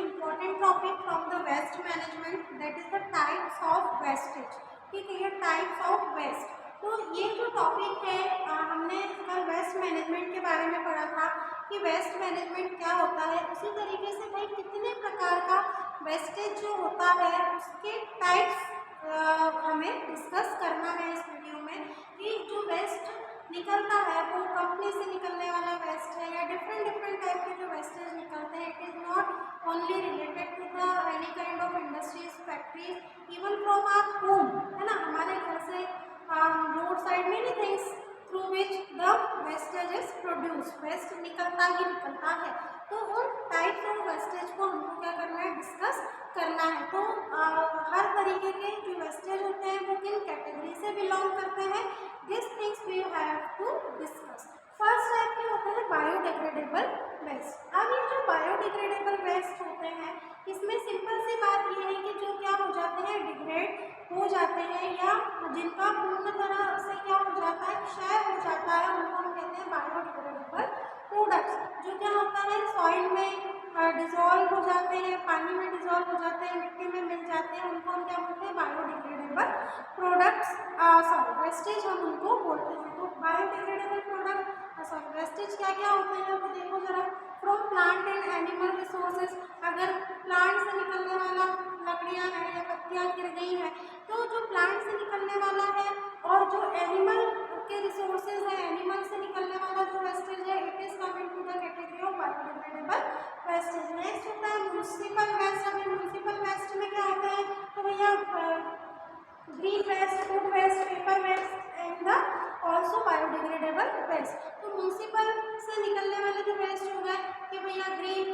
important topic from the waste management, that is the types of wastage. ठीक है, ये types of waste. तो ये जो टॉपिक है हमने कल वेस्ट मैनेजमेंट के बारे में पढ़ा था कि वेस्ट मैनेजमेंट क्या होता है। उसी तरीके से भाई कितने प्रकार का वेस्टेज जो होता है उसके टाइप्स हमें डिस्कस करना है इस वीडियो में कि जो वेस्ट निकलता है वो कंपनी से निकलने वाला वेस्ट है या डिफरेंट टाइप के जो वेस्टेज निकलते हैं। It is not only related to the any kind of industries, factories, even from our home, है ना, हमारे घर से road side many things through which the wastage is produce, waste निकलता ही निकलता है। तो उन टाइप्स ऑफ वेस्टेज को हमको क्या करना है, डिस्कस करना है। तो हर तरीके के जो वेस्टेज होते हैं वो किन कैटेगरी से बिलोंग करते हैं, this things we have to discuss. First type के होते हैं बायोडिग्रेडेबल वेस्ट। अब ये जो बायोडिग्रेडेबल वेस्ट होते हैं इसमें सिंपल सी बात ये है कि जो क्या हो जाते हैं, डिग्रेड हो जाते हैं या जिनका पूर्ण तरह से क्या हो जाता है, क्षय हो जाता है, उनको हम कहते हैं बायोडिग्रेडेबल प्रोडक्ट्स। जो क्या होता है, सॉइल में डिजॉल्व हो जाते हैं, पानी में डिजॉल्व हो जाते हैं, मिट्टी में मिल जाते हैं, उनको हम क्या बोलते हैं, बायोडिग्रेडेबल प्रोडक्ट्स, सॉरी वेस्टेज हम उनको बोलते हैं। तो बायोडिग्रेडेबल प्रोडक्ट सॉरी वेस्टेज क्या क्या होते हैं तो देखो जरा, from plant and animal resources. अगर प्लांट से निकलने वाला लकड़ियाँ हैं या पत्तियाँ गिर गई हैं तो जो प्लांट से निकलने वाला है और जो एनिमल के रिसोर्सेज है, एनिमल से निकलने वाला जो वेस्टेज है, it is coming to the category of biodegradable wastage. Next होता है म्युनिसिपल वेस्ट। अभी म्युनिसिपल वेस्ट में क्या होता है तो भैया green waste, food waste, paper waste and the also biodegradable waste. तो म्युनिसिपल से निकलने वाले जो वेस्ट हो गए कि भैया ग्रीन,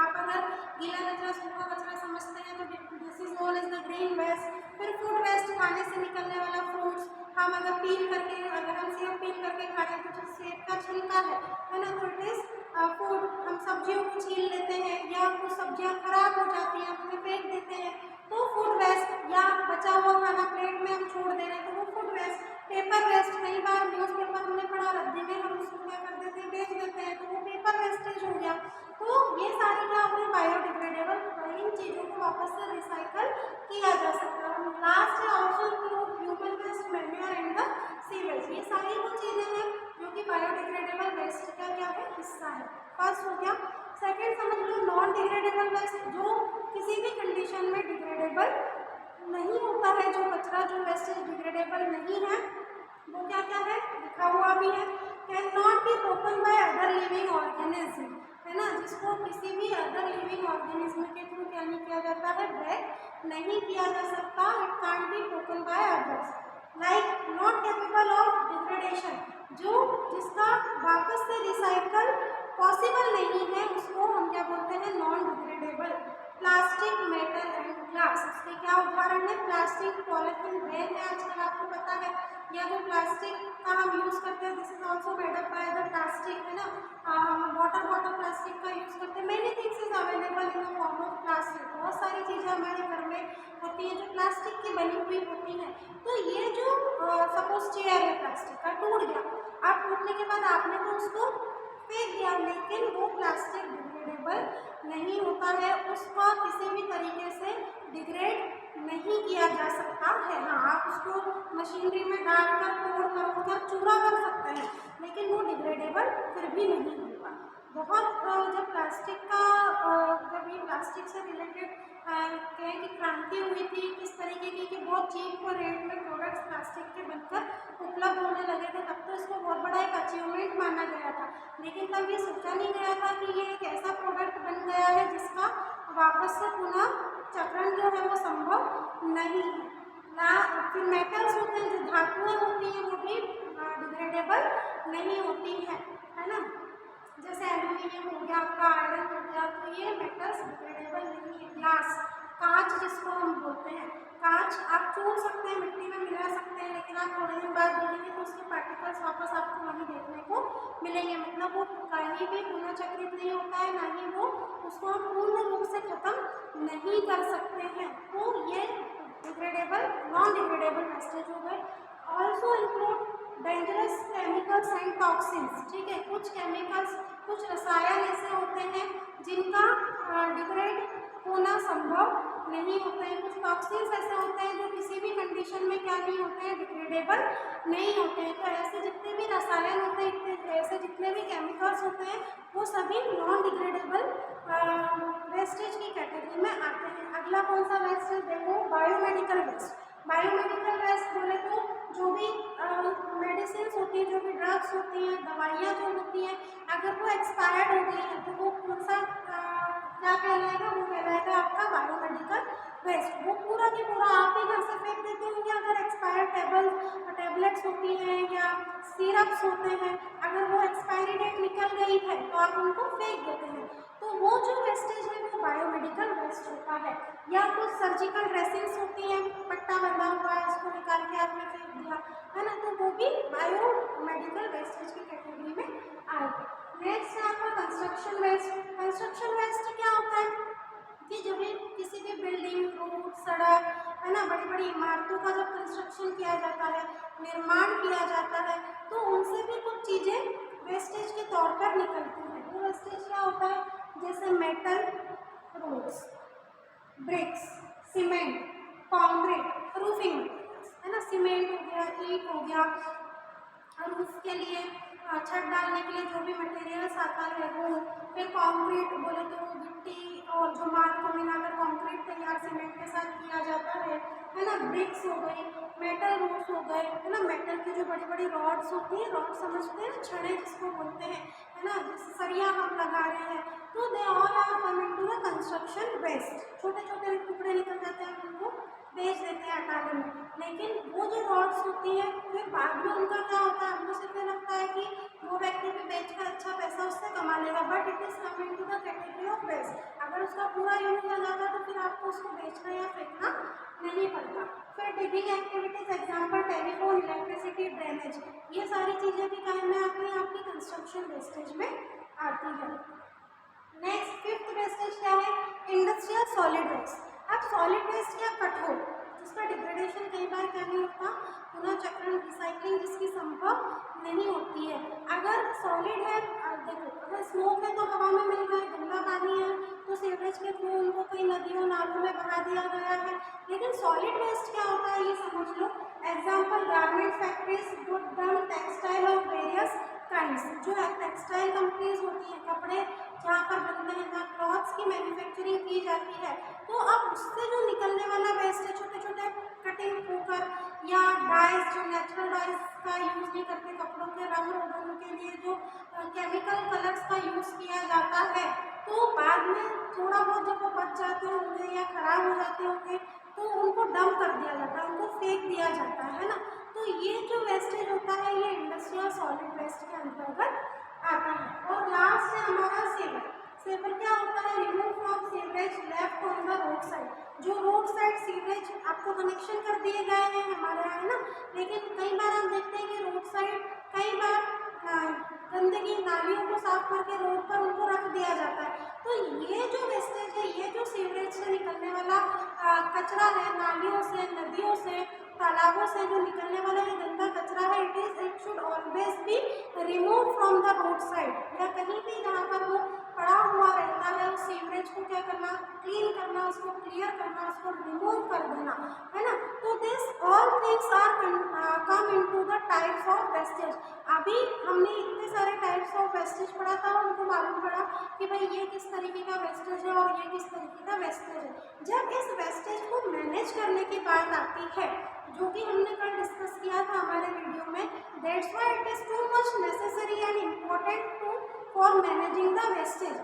आप अगर गीला कचरा सूखा कचरा समझते हैं तो this is known as the green waste. फिर फूड वेस्ट, खाने से निकलने वाला फ्रूट्स, हम अगर पील करके, अगर हम सेब पील करके खा रहे हैं तो जो सेब का छिलका है ना, तो इट इज फूड। हम सब्जियों को छील लेते हैं या कुछ सब्जियां खराब हो जाती हैं, हम उन्हें फेंक देते हैं तो फूड वेस्ट, या बचा हुआ खाना प्लेट में हम छोड़ दे रहे हैं तो वो फूड वेस्ट। पेपर वेस्ट, कई बार न्यूज़पेपर हमने पढ़ा, रद्दी में हम उसको क्या कर देते हैं, बेच देते हैं, तो वो पेपर वेस्टेज हो गया। तो ये सारी क्या होगी, बायोडिग्रेडेबल। इन चीज़ों को वापस से रिसाइकल किया जा सकता है। लास्ट है also include human waste, manure and the sewage. ये सारी वो चीज़ें हैं जो कि बायोडिग्रेडेबल वेस्ट का क्या है, हिस्सा है। फर्स्ट हो गया। सेकेंड समझ लो नॉन डिग्रेडेबल वेस्ट, जो किसी भी कंडीशन में डिग्रेडेबल नहीं होता है, जो कचरा जो वेस्टेज डिग्रेडेबल नहीं है वो क्या क्या है, लिखा हुआ भी है, can not be broken by other living organism, है ना, जिसको किसी भी अदर लिविंग ऑर्गेनिज्म के थ्रू क्या नहीं किया जाता है, ब्रेक नहीं किया जा सकता। It can't be broken by others. Like not capable of degradation, जो जिसका वापस से रिसाइकल पॉसिबल नहीं है, उसको हम क्या बोलते हैं, non degradable. Plastic, metal and glass, इसके क्या उदाहरण है, प्लास्टिक, पॉलिथीन बैग है आजकल आपको पता है, या जो प्लास्टिक का हम यूज़ करते हैं, this is also made up by the plastic, है ना, वाटर बॉटल प्लास्टिक का यूज़ करते हैं। Many things is available in the form of plastic. बहुत सारी चीज़ें हमारे घर में होती हैं जो प्लास्टिक की बनी हुई होती हैं। तो ये जो सपोज चेयर है प्लास्टिक का, टूट गया, आप टूटने के बाद आपने तो उसको फेंक दिया, लेकिन वो प्लास्टिक डिग्रेडेबल नहीं होता है, उसका किसी भी तरीके से डिग्रेड नहीं किया जा सकता है। हाँ, आप उसको मशीनरी में डालकर तोड़ कर चूरा कर सकते हैं, लेकिन वो डिग्रेडेबल फिर भी नहीं होगा। बहुत जब प्लास्टिक का जब ये प्लास्टिक से रिलेटेड कहें कि क्रांति हुई थी किस तरीके की कि बहुत चीप रेट में प्रोडक्ट्स प्लास्टिक के बनकर उपलब्ध होने लगे थे, तब तो इसको बहुत बड़ा एक अचीवमेंट माना गया था। लेकिन तब ये सोचा नहीं गया था कि ये एक ऐसा प्रोडक्ट बन गया है जिसका वापस से पुनः चक्रण जो है वो संभव नहीं है ना। फिर मेटल्स होते हैं, जो धातुएं होती हैं, वो भी डिग्रेडेबल नहीं होती है ना, जैसे एल्यूमिनियम हो गया, आपका आयरन हो गया, तो ये मेटल्स डिग्रेडेबल नहीं है। ग्लास, कांच जिसको हम बोलते हैं, कांच आप चूर सकते हैं, मिट्टी में मिला सकते हैं, लेकिन आप थोड़े दिन बाद देखेंगे तो उसके पार्टिकल्स वापस आपको वहीं देखने को मिलेंगे, मतलब वो कहीं भी पुनर्चक्रित नहीं होता है, ना ही वो उसको हम पूर्ण रूप से खत्म नहीं कर सकते हैं। तो ये डिग्रेडेबल, नॉन डिग्रेडेबल वेस्टेज हो गए। Also include dangerous chemicals and toxins, ठीक है, कुछ केमिकल्स, कुछ रसायन ऐसे होते हैं जिनका डिग्रेड नहीं होते हैं, कुछ टॉक्सिन्स ऐसे होते हैं जो किसी भी कंडीशन में क्या नहीं होते हैं, डिग्रेडेबल नहीं होते हैं। तो ऐसे जितने भी रसायन होते हैं, ऐसे जितने भी केमिकल्स होते हैं, वो सभी नॉन डिग्रेडेबल वेस्टेज की कैटेगरी में आते हैं। अगला कौन सा वेस्ट है, देखो बायोमेडिकल वेस्ट। बायोमेडिकल वेस्ट बोले तो जो भी मेडिसिन होती है, जो भी ड्रग्स होती हैं, दवाइयाँ जो होती हैं, अगर वो एक्सपायर्ड हो गई है तो वो कौन सा क्या कहलाएगा, वो कहलाएगा आपका बायोमेडिकल वेस्ट। वो पूरा की पूरा आप ही घर से फेंक देते होंगे। अगर एक्सपायर्ड टेबलेट्स होती हैं या सिरप्स होते हैं, अगर वो एक्सपायरी डेट निकल गई है तो आप उनको फेंक देते हैं। तो वो जो वेस्टेज है वो बायोमेडिकल वेस्ट होता है। या कुछ सर्जिकल ड्रेसिंग्स होती हैं, पट्टा बंधा हुआ है, उसको निकाल के आपने फेंक दिया है ना, तो वो भी बायोमेडिकल वेस्टेज की कैटेगरी में आएगा। नेक्स्ट है आपका कंस्ट्रक्शन वेस्ट। कंस्ट्रक्शन वेस्ट क्या होता है कि जब भी किसी भी बिल्डिंग, रोड, सड़क है ना, बड़ी बड़ी इमारतों का जब कंस्ट्रक्शन किया जाता है, निर्माण किया जाता है, तो उनसे भी कुछ चीज़ें वेस्टेज के तौर पर निकलती हैं। वो वेस्टेज क्या होता है, जैसे metal roads, bricks, cement, concrete, roofing materials है ना, सीमेंट हो गया, ईंट हो गया, और उसके लिए छत डालने के लिए जो भी मटेरियल्स आता है वो, फिर कंक्रीट बोले तो गिट्टी और जो माल को मिलाकर कंक्रीट तैयार सीमेंट के साथ किया जाता है ना। ब्रिक्स हो गई, मेटल रोड्स हो गए है ना, मेटल की जो बड़ी बड़ी रॉड्स होती है, रॉड समझते हैं ना, छड़े जिसको बोलते हैं है ना, जैसे सरिया हम लगा रहे हैं, तो they all are come into the construction waste. छोटे छोटे टुकड़े निकल जाते हैं, उनको बेच देते हैं अटाले में। लेकिन वो जो रॉड्स होती हैं फिर बाद में उनका क्या होता है, हमको सिर्फ लगता है कि वो व्यक्ति भी बेचकर अच्छा पैसा उससे कमा लेगा, but it is coming to the category of waste. अगर उसका पूरा यूज हो जाता तो फिर आपको उसको बेचना या फेंकना नहीं पड़ता। फिर digging activities, example telephone, electricity, drainage, ये सारी चीज़ें भी काम में आती हैं, आपकी कंस्ट्रक्शन वेस्टेज में आती है। नेक्स्ट फिफ्थ वेस्टेज क्या है, इंडस्ट्रियल सॉलिड वेस्ट। अब सॉलिड वेस्ट क्या, कठोर, जिसका डिग्रेडेशन कई बार क्या नहीं होता, पुनः चक्रण, रिसाइकलिंग जिसकी संभव नहीं होती है। अगर सॉलिड है, देखो अगर स्मोक है तो हवा में मिल गए, गंदा पानी है तो सीवरेज के थ्रू उनको कई नदियों नालों में बहा दिया गया है। लेकिन सॉलिड वेस्ट क्या होता है ये समझ लो। Example garment factories, godown, textile और वेरियस काइंड्स, जो टेक्सटाइल कंपनीज होती हैं, कपड़े जहाँ पर बनते हैं, जहाँ क्लॉथ्स की मैन्युफैक्चरिंग की जाती है, तो अब उससे जो निकलने वाला वेस्ट है, छोटे छोटे कटिंग होकर, या डाइज जो नेचुरल डाइज का यूज़ नहीं करके कपड़ों के रंग रोगन के लिए जो केमिकल कलर्स का यूज़ किया जाता है, तो बाद में थोड़ा बहुत जब वो बच जाते होंगे या खराब हो जाते होंगे तो उनको डंप कर दिया जाता है, उनको फेंक दिया जाता है ना। तो ये जो वेस्टेज होता है ये इंडस्ट्रियल सॉलिड वेस्ट के अंतर्गत आता है। और लास्ट है हमारा सेवर। सेवर क्या होता है, remove from sewerage left on the road side. जो रोड साइड सीवरेज आपको कनेक्शन कर दिए गए हैं हमारे यहाँ है ना, लेकिन कई बार हम देखते हैं कि रोड साइड कई बार गंदगी, नालियों को साफ करके रोड पर उनको रख दिया जाता है। तो ये जो वेस्टेज है, ये जो सीवरेज से निकलने वाला कचरा है, नालियों से, नदियों से, तालाबों से जो निकलने वाला ये गंदा कचरा है, it should always be remove from the road side, या कहीं भी जहाँ पर वो पड़ा हुआ रहता है उस सीवरेज को क्या करना, क्लीन करना, उसको क्लियर करना, उसको रिमूव कर देना है ना। तो this all things are come into the types of wastage. अभी हमने इतने सारे टाइप्स ऑफ वेस्टेज पढ़ा था और उनको मालूम पड़ा कि भाई ये किस तरीके का वेस्टेज है और ये किस तरीके का वेस्टेज है। जब इस वेस्टेज को मैनेज करने की बात आती है, जो कि हमने कल डिस्कस किया था हमारे वीडियो में, that's why it is too much necessary and important to for managing the wastage.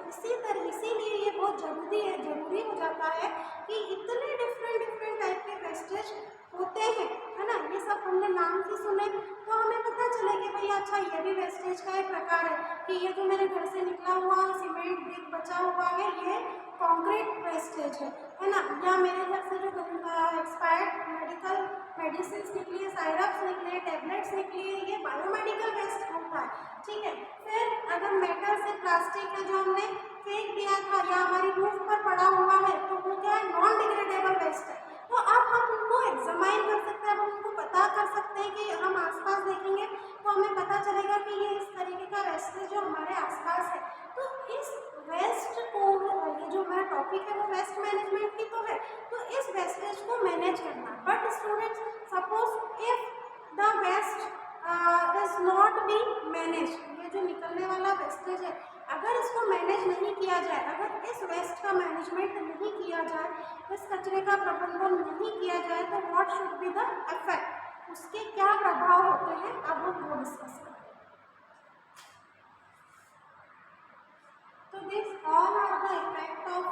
इसीलिए ये बहुत जरूरी हो जाता है कि इतने डिफरेंट टाइप के वेस्टेज होते हैं है ना। ये सब हमने नाम से सुने तो हमें पता चले कि भाई अच्छा ये भी वेस्टेज का एक प्रकार है, कि ये जो मेरे घर से निकला हुआ सीमेंट ब्रिक बचा हुआ है ये कंक्रीट वेस्टेज है ना। या मेरे घर से जो एक्सपायर्ड मेडिकल मेडिसिन निकली, साइरप्स निकले, टेबलेट्स निकली, ये बायोमेडिकल वेस्ट होता है। ठीक है, फिर अगर मेटल से प्लास्टिक है जो हमने फेंक दिया था या हमारी रूफ पर पड़ा हुआ है तो वो क्या है, नॉन डिग्रेडेबल वेस्ट है। तो अब हम उनको एग्जामाइन कर सकते हैं, अब हम उनको पता कर सकते हैं कि हम आसपास देखेंगे तो हमें पता चलेगा कि ये इस तरीके का वेस्टेज जो हमारे आसपास है। तो इस वेस्ट को, ये जो हमारा टॉपिक है वो वेस्ट मैनेजमेंट की तो है, तो वेस्टेज को मैनेज करना। बट students, suppose if the waste is not be manage, ये जो निकलने वाला वेस्टेज है अगर इसको मैनेज नहीं किया जाए, अगर इस वेस्ट का मैनेजमेंट नहीं किया जाए, इस कचरे का प्रबंधन नहीं किया जाए, तो what should be the effect, उसके क्या प्रभाव होते हैं, अब हम वो डिस्कस करें। तो this all are the effect of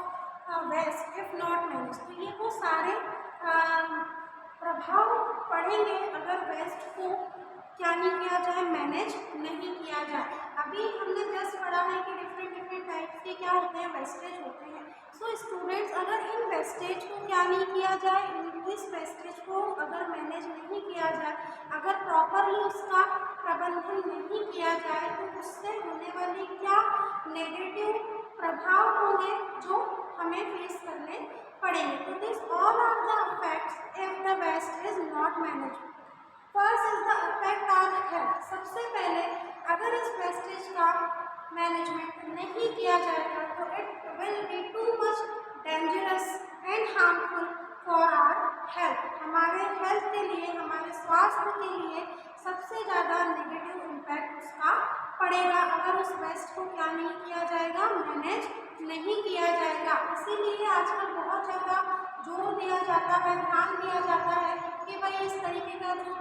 waste if not manage. तो ये वो सारे प्रभाव पड़ेंगे अगर वेस्ट को क्या नहीं किया जाए, मैनेज नहीं किया जाए। अभी हमने जस्ट पढ़ा है कि डिफरेंट डिफरेंट टाइप्स के क्या होते हैं, वेस्टेज होते हैं। सो स्टूडेंट्स, अगर इन वेस्टेज को क्या नहीं किया जाए, इस वेस्टेज को अगर मैनेज नहीं किया जाए, अगर प्रॉपरली उसका प्रबंधन नहीं किया जाए, तो उससे होने वाली क्या नेगेटिव प्रभाव होंगे जो हमें फेस करने पड़ेंगे। तो this all are the effects if the waste is not managed. First is the effect on health. सबसे पहले अगर इस वेस्टेज का मैनेजमेंट नहीं किया जाएगा तो it will be too much dangerous and harmful for our health. हमारे हेल्थ के लिए, हमारे स्वास्थ्य के लिए सबसे ज़्यादा नेगेटिव इम्पैक्ट उसका पड़ेगा अगर उस वेस्ट को क्या नहीं किया जाएगा, मैनेज नहीं किया जाएगा। इसीलिए आजकल बहुत ज़्यादा जोर दिया जाता है, ध्यान दिया जाता है कि भाई इस तरीके का जो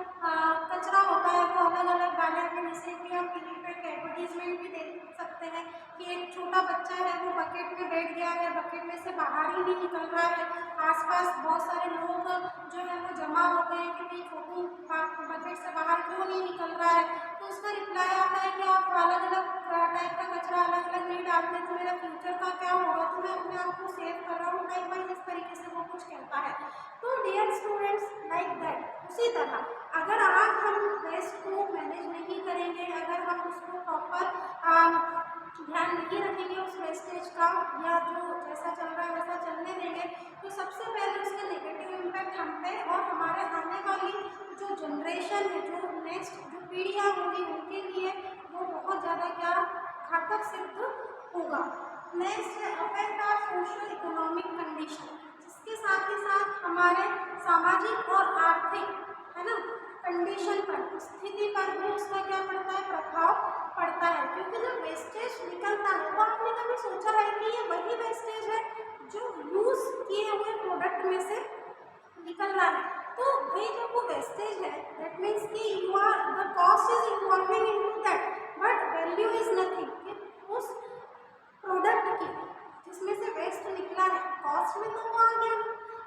कचरा होता है वो अलग अलग डालें। अपने जैसे कि हम टीवी पे एडवर्टीजमेंट भी देख सकते हैं कि एक छोटा बच्चा है वो बकेट में बैठ गया है, बकेट में से बाहर ही नहीं निकल रहा है, आसपास बहुत सारे लोग जो है वो जमा हो गए हैं कि भाई छोटू बकेट से बाहर क्यों नहीं निकल रहा है। तो उसका रिप्लाई आता है कि आप अलग अलग टाइप का कचरा अलग अलग नहीं डालते तो मेरा फ्यूचर का क्या होगा, तो मैं अपने आप को सेव कर रहा हूँ, लाइक भाई इस तरीके से वो कुछ कहता है। तो डियर स्टूडेंट्स, लाइक दैट उसी तरह अगर आज हम वेस्ट को मैनेज नहीं करेंगे, अगर हम उसको प्रॉपर ध्यान नहीं रखेंगे उस वेस्टेज का, या जो जैसा चल रहा है वैसा चलने देंगे, तो सबसे पहले उसका नेगेटिव इम्पैक्ट हम पे और हमारे आने वाली जो जनरेशन है, जो नेक्स्ट जो पीढ़ियाँ होंगी उनके लिए वो बहुत ज़्यादा क्या घातक सिद्ध होगा। नेक्स्ट है affect our social economic condition, जिसके साथ ही साथ हमारे सामाजिक और आर्थिक, है ना, कंडीशन पर, स्थिति पर भी उसका क्या पड़ता है, प्रभाव पड़ता है। क्योंकि जब वेस्टेज निकलता है तो आपने कभी सोचा है कि ये वही वेस्टेज है जो यूज किए हुए प्रोडक्ट में से निकल रहा है। तो भाई जब वो वेस्टेज है दैट मीन्स कि you are the cost is involving into that, but value is nothing. उस प्रोडक्ट की जिसमें से वेस्ट निकला है कॉस्ट में तो वो आ गया,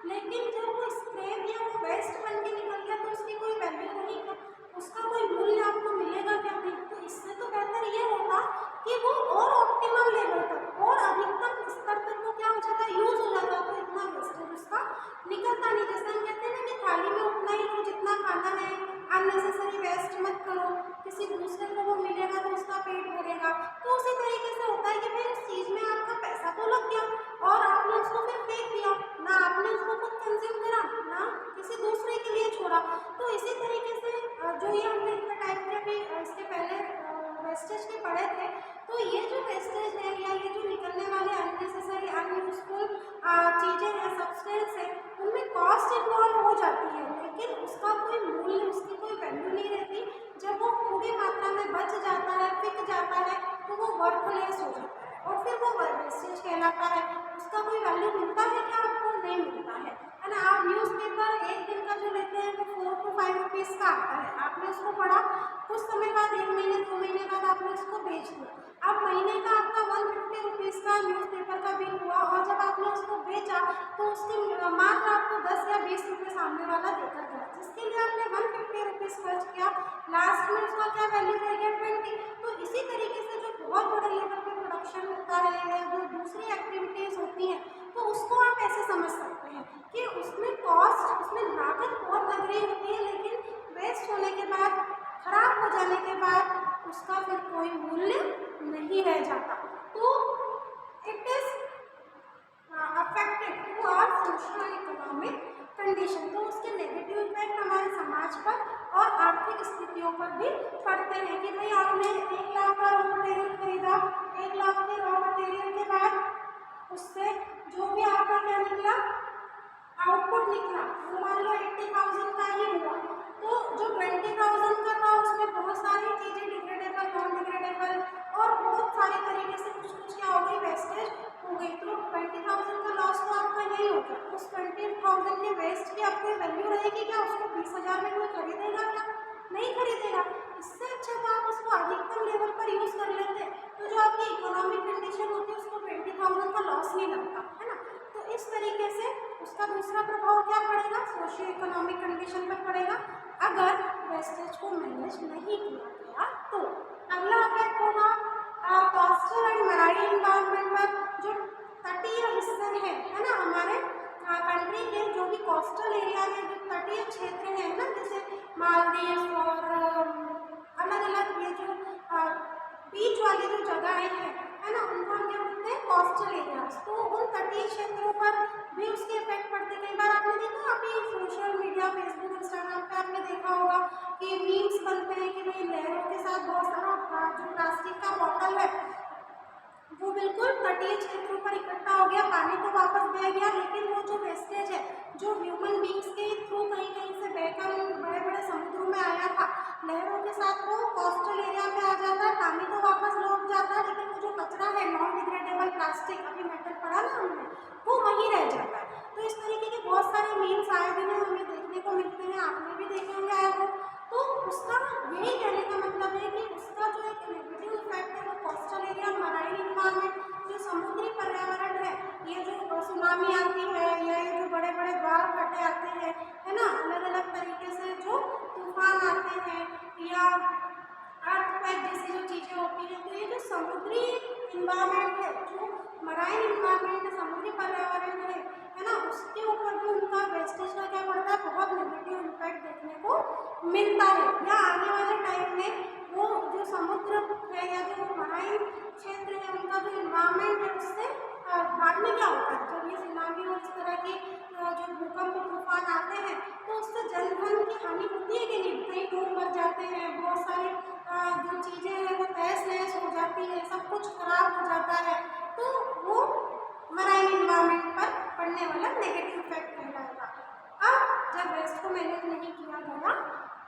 लेकिन जब वो स्क्रैप या वो वेस्ट बन के निकल गया तो उसकी कोई वैल्यू नहीं है, उसका कोई मूल्य आपको मिलेगा क्या नहीं। तो इससे तो बेहतर ये होता कि वो और ऑप्टिमम लेवल तक और अधिकतम स्तर तक वो क्या हो जाता, यूज हो जाता, तो इतना वेस्टेज उसका निकलता नहीं। जैसे हम कहते हैं ना कि थाली में उतना ही लो जितना खाना है, अननेसेसरी वेस्ट मत करो, किसी दूसरे को वो मिलेगा तो उसका पेट भरेगा। तो उसी तरीके से होता है कि भाई उस चीज़ में आपका पैसा तो लग गया और आपने उसको फिर फेंक दिया, ना आपने उसको खुद कंज्यूम करा ना किसी दूसरे के लिए छोड़ा। तो इसी तरीके से जो ये हमने इतने टाइप के भी इसके पहले वेस्टेज के पढ़े थे, तो ये जो वेस्टेज है या ये जो निकलने वाले अननेसेसरी अनयूजफुल चीज़ें हैं, सब्सटेंस है, उनमें कॉस्ट इन्वॉल्व हो जाती है, लेकिन उसका कोई मूल्य, उसकी कोई वैल्यू नहीं रहती। जब वो थोड़ी मात्रा में बच जाता है, बिक जाता है, तो वो वर्थलेस हो जाता है और फिर वो वेस्टेज कहलाता है। उसका कोई वैल्यू मिलता है क्या, आपको नहीं मिलता है ना। आप न्यूज़पेपर एक दिन का जो लेते हैं वो 4 to 5 रुपीज़ का आता है, आपने उसको पढ़ा, कुछ समय बाद 1 महीने 2 महीने बाद आपने उसको बेच दिया। अब महीने का आपका 150 रुपीज़ का न्यूज़पेपर का बिल हुआ और जब आपने उसको बेचा तो उसकी मात्र आपको 10 या 20 रुपये सामने वाला देकर गया, जिसके लिए आपने 150 रुपीज़ खर्च किया, लास्ट में उसका क्या वैल्यू रह गया, 20। तो इसी तरीके से जो बहुत बड़े लेवल पे प्रोडक्शन होता है या जो दूसरी एक्टिविटीज़ होती हैं, तो उसको आप ऐसे समझ सकते हैं कि उसमें कॉस्ट, उसमें लागत बहुत लग रही होती है, लेकिन वेस्ट होने के बाद, खराब हो जाने के बाद उसका फिर कोई मूल्य नहीं रह जाता। तो it is affected to our social economic condition. तो उसके नेगेटिव इफेक्ट हमारे समाज पर और आर्थिक स्थितियों पर भी पड़ते हैं कि भाई आपने 1 लाख का रॉ मटेरियल खरीदा, 1 लाख के रॉ मटेरियल के बाद उससे जो भी आपका क्या निकला, आउटपुट 20,000 का था, उसमें बहुत सारी चीज़ें डिग्रेडेबल, नॉन डिग्रेडेबल और बहुत सारे तरीके से कुछ कुछ क्या हो गई, वेस्टेज हो गई। तो 20,000 का लॉस तो आपका नहीं होगा। उस 20,000 के वेस्ट की आपको वैल्यू रहेगी क्या? उसको 20,000 में कोई खरीदेगा क्या? नहीं खरीदेगा। इससे अच्छा तो आप उसको अधिकतम लेवल पर यूज़ कर लेते, तो जो आपकी इकोनॉमिक कंडीशन होती है उसको 20,000 का लॉस नहीं लगता, है ना। तो इस तरीके से उसका दूसरा प्रभाव क्या पड़ेगा, सोशियो इकोनॉमिक कंडीशन पर पड़ेगा अगर वेस्टेज को मैनेज नहीं किया गया तो। अगला इफेक्ट होगा कोस्टल एंड मैराइन एनवायरनमेंट पर। जो तटीय हिस्से हैं, है ना, हमारे कंट्री के जो भी कोस्टल एरिया है, जो तटीय क्षेत्र हैं ना, जैसे मालदीव और अलग अलग ये जो बीच वाली जो जगहें हैं, है ना, उनको हम क्या बोलते हैं, कोस्टल एरियाज। तो उन तटीय क्षेत्रों पर भी उसके इफेक्ट पड़ते। कई बार आपने देखा, अभी सोशल मीडिया, फेसबुक, इंस्टाग्राम पे आपने देखा होगा कि मीम्स बनते हैं कि भाई लहरों के साथ बहुत सारा जो प्लास्टिक का बॉटल है वो बिल्कुल तटीय क्षेत्रों पर इकट्ठा हो गया, पानी तो वापस बह गया, लेकिन वो जो वेस्टेज है जो ह्यूमन बींग्स के थ्रू कहीं कहीं से बहकर बड़े बड़े समुद्रों में आया था, लहरों के साथ वो कोस्टल एरिया में आ जाता है, पानी तो वापस लौट जाता है, लेकिन वो जो कचरा है, नॉन डिग्रेडेबल प्लास्टिक, अभी मेटल पड़ा ना हमने, वो वहीं रह जाता है। तो इस तरीके के बहुत सारे मीम्स आए दिन हमें देखने को मिलते हैं, आपने भी देखे होंगे आया हो। तो उसका यही कहने का मतलब है कि उसका जो एक नेगेटिव इफेक्ट है वो कोस्टल एरिया, मराइन इन्वायरमेंट, जो समुद्री पर्यावरण है, ये जो सुनामी आती है या ये जो बड़े बड़े ज्वार भाटे आते हैं, है ना, अलग अलग तरीके से जो तूफान आते हैं या अर्थक्वेक जैसी जो चीज़ें होती हैं, तो ये जो समुद्री इन्वायरमेंट है, जो मराइन इन्वायरमेंट, समुद्री पर्यावरण है ना, उसके ऊपर भी उनका वेस्टेज का क्या पड़ता है, बहुत नेगेटिव इम्पैक्ट देखने को मिलता है। या आने वाले टाइम में वो जो समुद्र है या जो मराइन क्षेत्र है, उनका जो इन्वायरमेंट है, उससे बाद में क्या होता है, जब ये सुनामी और इस तरह की जो भूकंप तूफान आते हैं, तो उससे जनधन की हानि होती है कि नहीं, कई लोग मर जाते हैं, बहुत सारी जो चीज़ें हैं वो तहस नहस हो जाती है, सब कुछ खराब हो जाता है। तो वो मराइन इन्वायरमेंट पर पड़ने वाला नेगेटिव इफेक्ट कहलाएगा। अब जब वेस्ट को मैनेज नहीं किया गया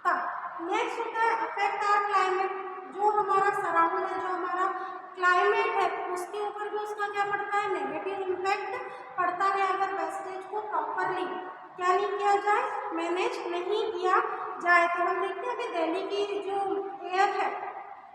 तब नेक्स्ट होता है अफेक्ट आवर क्लाइमेट। जो हमारा सराउंड है, जो हमारा क्लाइमेट है, उसके ऊपर भी उसका क्या पड़ता है, नेगेटिव इम्पैक्ट पड़ता है अगर वेस्टेज को प्रॉपरली क्या नहीं किया जाए, मैनेज नहीं किया जाए। तो हम देखते हैं कि दिल्ली की जो एयर है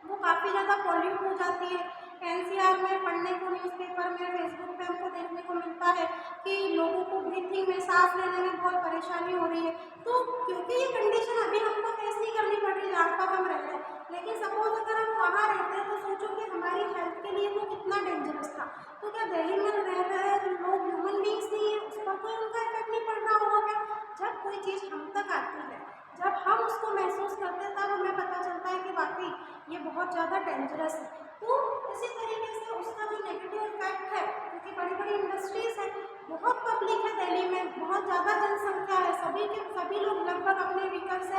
वो काफ़ी ज़्यादा पॉल्यूट हो जाती है। एनसीआर में पढ़ने को, न्यूज़पेपर में, फेसबुक पे हमको देखने को मिलता है कि लोगों को ब्रीथिंग में, सांस लेने में बहुत परेशानी हो रही है। तो क्योंकि ये कंडीशन अभी हमको फेस नहीं करनी पड़ रही जहाँ पर हम रह रहे हैं, लेकिन सपोज अगर हम वहाँ रहते हैं तो सोचो कि हमारी हेल्थ के लिए वो कितना डेंजरस था। तो क्या दिल्ली में रह रहे लोग ह्यूमन बींग्स नहीं है, उस पर कोई उनका इफेक्ट नहीं पड़ रहा होगा क्या? जब कोई चीज़ हम तक आती है, जब हम उसको महसूस करते हैं, तब हमें पता चलता है कि वाकई ये बहुत ज़्यादा डेंजरस है। तो इसी तरीके से उसका जो नेगेटिव इफेक्ट है, क्योंकि बड़ी बड़ी इंडस्ट्रीज है, बहुत पब्लिक है दिल्ली में, बहुत ज़्यादा जनसंख्या है, सभी लोग लगभग अपने व्हीकल से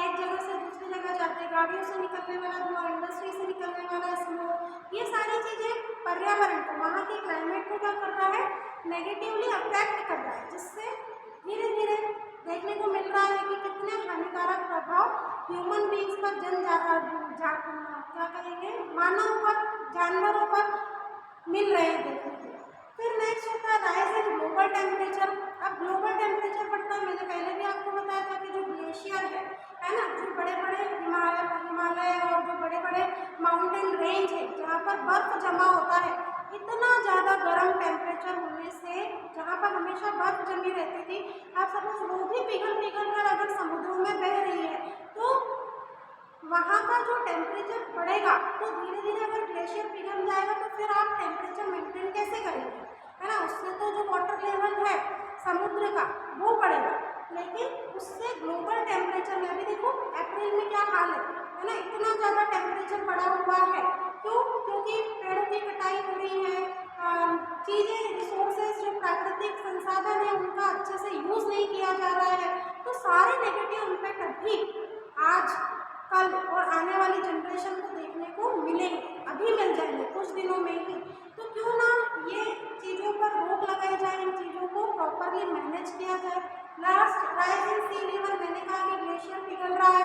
एक जगह से दूसरी जगह जाते हैं, गाड़ियों से निकलने वाला धुआं, इंडस्ट्री से निकलने वाला स्मोक, ये सारी चीज़ें पर्यावरण को, वहाँ के क्लाइमेट को क्या कर रहा है, नेगेटिवली अफेक्ट कर रहा है, जिससे धीरे धीरे देखने को मिल रहा है कि कितने हानिकारक प्रभाव ह्यूमन बींग्स पर क्या कहेंगे, मानव पर, जानवरों पर मिल रहे हैं देखने को। फिर नेक्स्ट होता है राइज इन ग्लोबल टेम्परेचर। अब ग्लोबल टेम्परेचर बढ़ता है, मैंने पहले भी आपको बताया था कि जो ग्लेशियर है ना, जो बड़े बड़े हिमालय और जो बड़े बड़े माउंटेन रेंज है जहाँ पर बर्फ जमा होता है, इतना ज़्यादा गर्म टेम्परेचर होने से, जहाँ पर हमेशा बर्फ जमी रहती थी, आप सपोज वो भी पिघल पिघल कर अगर समुद्रों में बह रही है, तो वहाँ का जो टेम्परेचर बढ़ेगा, तो धीरे धीरे अगर ग्लेशियर पिघल जाएगा तो फिर आप टेम्परेचर मेंटेन कैसे करेंगे, है ना। उससे तो जो वाटर लेवल है समुद्र का वो बढ़ेगा, लेकिन उससे ग्लोबल टेम्परेचर में अभी देखो अप्रैल में क्या हाल है ना, इतना ज़्यादा टेम्परेचर बढ़ा हुआ है। क्यों? क्योंकि पेड़ों की कटाई हो रही है, चीज़ें, रिसोर्सेज, जो प्राकृतिक संसाधन है उनका अच्छे से यूज़ नहीं किया जा रहा है। तो सारे नेगेटिव इम्पैक्ट अभी आज कल और आने वाली जनरेशन को देखने को मिलेंगे, अभी मिल जाएंगे कुछ दिनों में ही। तो क्यों ना ये चीज़ों पर रोक लगाई जाए, इन चीज़ों को प्रॉपरली मैनेज किया जाए। Last rise in sea level, मैंने कहा कि ग्लेशियर पिघल रहा है,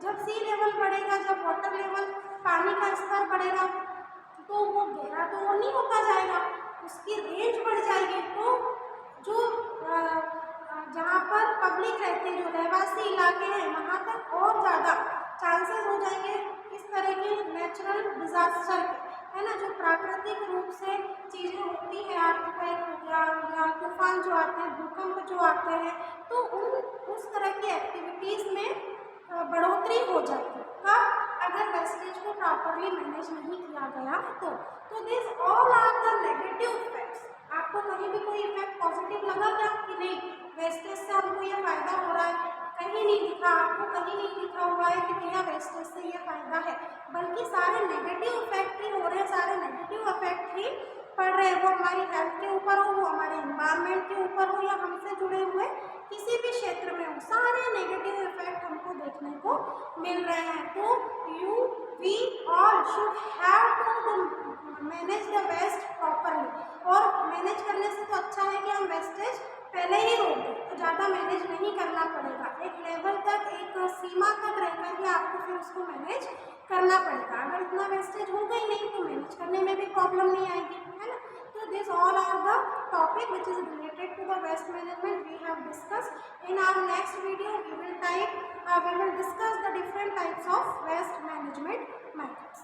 जब सी लेवल बढ़ेगा, जब वाटर लेवल पानी का स्तर बढ़ेगा तो वो गहरा तो वो नहीं होता जाएगा, उसकी रेंज बढ़ जाएगी। तो जो जहाँ पर पब्लिक रहती है, जो रहवासी इलाके हैं, वहाँ तक और ज़्यादा चांसेस हो जाएंगे इस तरह के नेचुरल डिजास्टर के, है ना, जो प्राकृतिक रूप से चीज़ें होती हैं, अर्थक्वेक हो गया या तूफान जो आते हैं, भूकंप जो आते हैं, तो उस तरह की एक्टिविटीज़ में बढ़ोतरी हो जाएगी। कब? अगर वेस्टेज को प्रॉपरली मैनेज नहीं किया गया तो this all are the negative effects. आपको कहीं भी कोई इफेक्ट पॉजिटिव लगा क्या कि नहीं वेस्टेज से हमको ये फायदा हो रहा है? कहीं नहीं दिखा, आपको कहीं नहीं लिखा हुआ है कि भैया वेस्टेज से ये फायदा है, बल्कि सारे नेगेटिव इफेक्ट ही हो रहे हैं, सारे नेगेटिव इफेक्ट ही पड़ रहे हैं। वो हमारी हेल्थ के ऊपर हो, वो हमारे इन्वायरमेंट के ऊपर हो, या हमसे जुड़े हुए किसी भी क्षेत्र में हो, सारे नेगेटिव इफेक्ट हमको देखने को मिल रहे हैं। तो we all should have to manage the waste properly, और मैनेज करने से तो अच्छा है कि हम वेस्टेज पहले ही रोक दें, तो ज़्यादा मैनेज नहीं करना पड़ेगा। एक लेवल तक, एक सीमा तक रहकर ही आपको फिर उसको मैनेज करना पड़ेगा। अगर इतना वेस्टेज होगा ही नहीं तो मैनेज करने में भी प्रॉब्लम नहीं आएगी, है ना। तो this all are the topic which is related to the waste management we have discussed. In our next video we will discuss the different types of waste management methods.